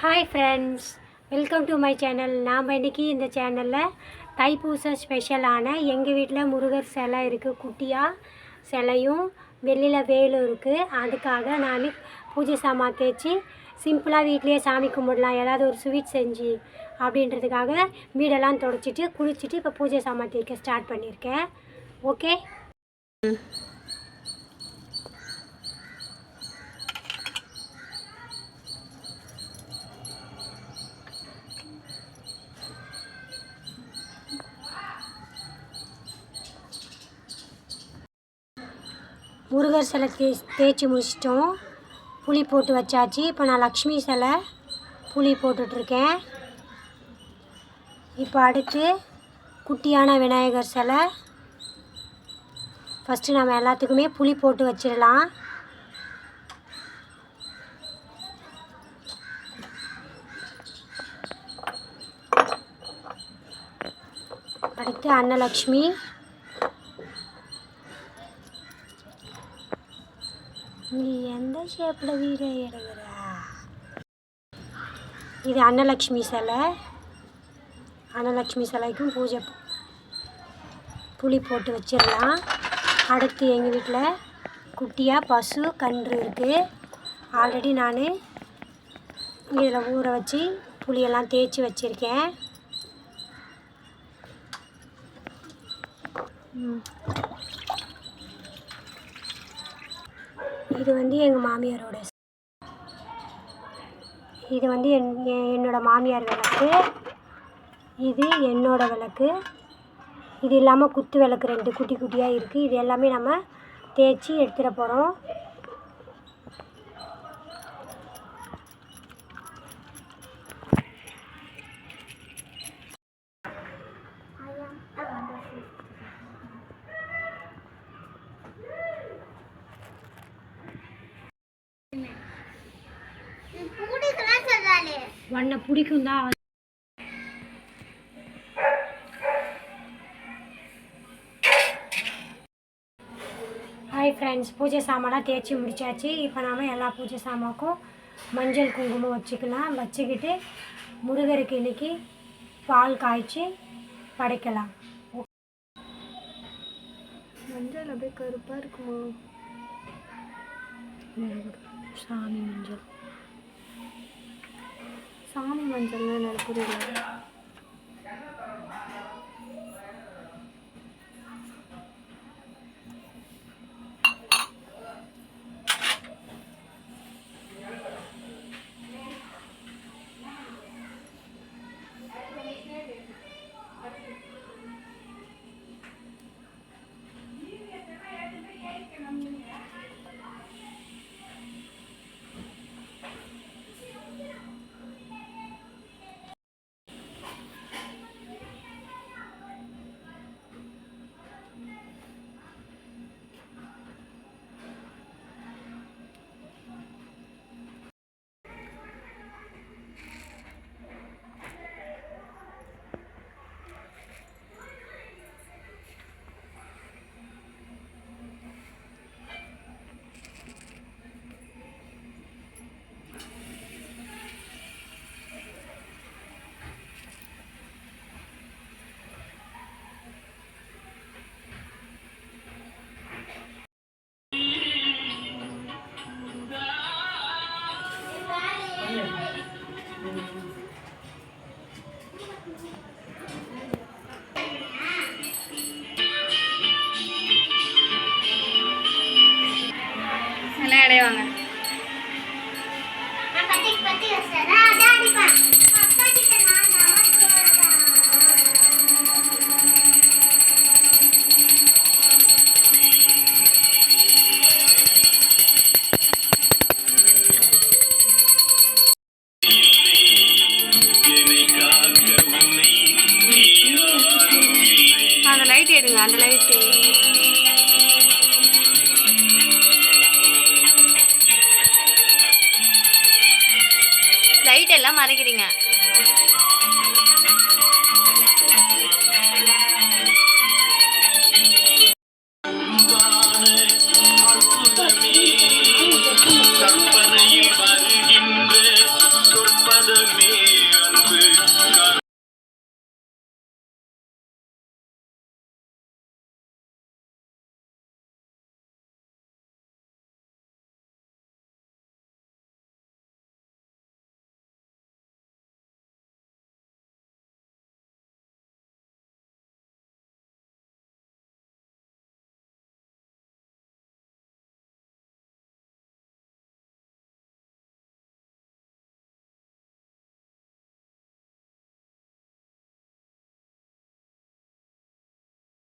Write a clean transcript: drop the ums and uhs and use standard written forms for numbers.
Hi friends, welcome to my channel. நாம் இன்றைக்கி இந்த சேனலில் தைப்பூச ஸ்பெஷலான எங்கள் வீட்டில் முருகர் சிலை இருக்குது. குட்டியாக சிலையும் வெளியில் வேலும் இருக்குது. அதுக்காக நான் பூஜை சாமான் தேய்ச்சி சிம்பிளாக வீட்லேயே சாமி கும்பிடலாம், ஏதாவது ஒரு ஸ்வீட் செஞ்சு அப்படின்றதுக்காக வீடெல்லாம் துடைச்சிட்டு குளிச்சுட்டு இப்போ பூஜை சாமான் தேய்க்க ஸ்டார்ட் பண்ணியிருக்கேன். ஓகே. முருகர் சிலை தேய்ச்சி முடிச்சிட்டோம். புளி போட்டு வச்சாச்சு. இப்போ நான் லக்ஷ்மி சிலை புளி போட்டுட்ருக்கேன். இப்போ அடுத்து குட்டியான விநாயகர் சிலை. ஃபஸ்ட்டு நம்ம எல்லாத்துக்குமே புளி போட்டு வச்சிடலாம். அடுத்து அன்னலக்ஷ்மி. நீ எந்த ஷேப்பில் வீடை எடுக்கிற? இது அன்னலக்ஷ்மி சிலை. அன்னலக்ஷ்மி சிலைக்கும் பூஜை புளி போட்டு வச்சிடலாம். அடுத்து எங்கள் வீட்டில் குட்டியாக பசு கன்று இருக்குது. ஆல்ரெடி நான் இதில் ஊற வச்சு புளியெல்லாம் தேய்ச்சி வச்சுருக்கேன். இது வந்து எங்கள் மாமியாரோட, இது வந்து என்னோடய மாமியார் விளக்கு. இது என்னோட விளக்கு. இது இல்லாமல் குத்து விளக்கு 2 குட்டி குட்டியாக இருக்குது. இது எல்லாமே நம்ம தேய்ச்சி எடுத்துகிட்டு போகிறோம். உன்னை பிடிக்கும் தான். ஹாய் ஃப்ரெண்ட்ஸ், பூஜை சாமான்லாம் தேய்ச்சி முடிச்சாச்சு. இப்போ நாம் எல்லா பூஜை சாமானுக்கும் மஞ்சள் குங்குமம் வச்சுக்கலாம். வச்சுக்கிட்டு முருகருக்கு இன்றைக்கி பால் காய்ச்சி படைக்கலாம். மஞ்சள் அப்படியே கருப்பாக இருக்குமா? சாமி மஞ்சள், சாமி மஞ்சள்னு எனக்கு புரியல. அடைவாங்க. அந்த லைட் எடுங்க, அந்த லைட்டு லைட் எல்லாம் மறைக்கிறீங்க.